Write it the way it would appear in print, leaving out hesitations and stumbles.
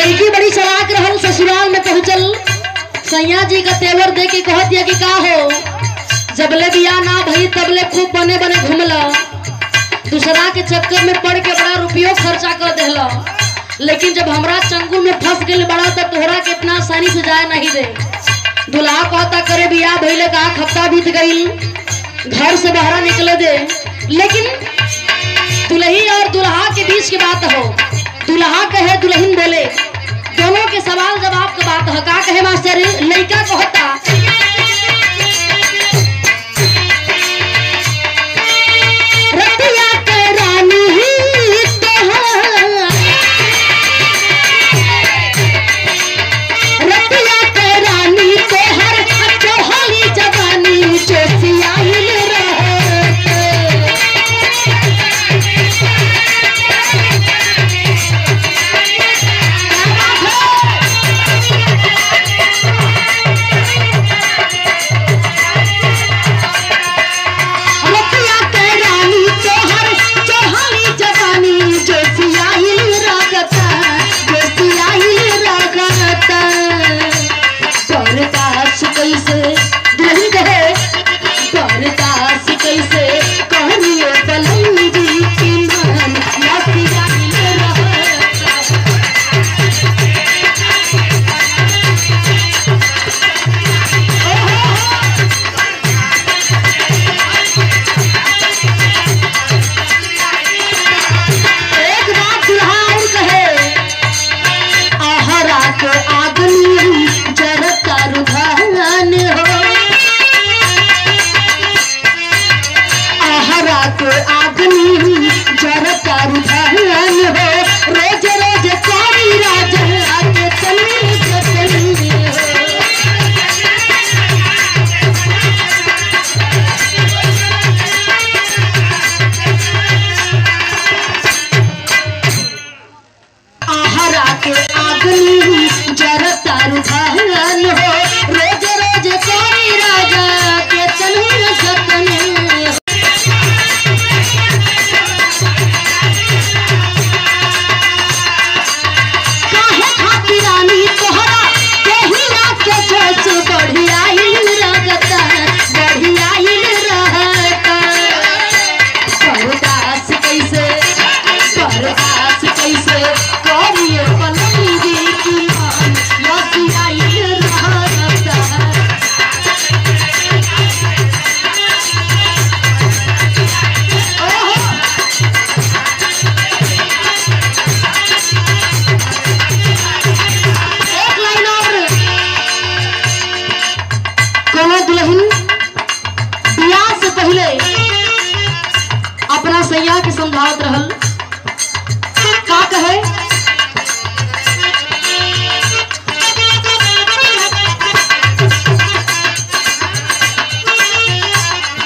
लड़की बड़ी चालाक रहल, ससुराल में पहुंचल सैया जी का तेवर दे के कह दिया कि का हो, जबले बिया ना भई तबले खूब बने बने घूमला, दूसरा के चक्कर में पड़ के बड़ा रुपयों खर्चा कर देला, लेकिन जब हमरा चंगुल में फंस गई बड़ा तो तोहरा के इतना आसानी से जाए नहीं दे। दुल्हा कहता करे बिया भइले का हफ्ता बीत गई, घर से बाहर निकले दे, लेकिन दुल्ही और दुल्हा के बीच की बात हो, दुल्हा कहे दुल्हन बोले, दोनों के सवाल जवाब का बात है। का कहे मास्टर, लड़का कहता रतिया के रानी रतिया के रानी तोहर चौहाली जवानी चोसियाइल अपना सैया के समझावत रहल। का कहे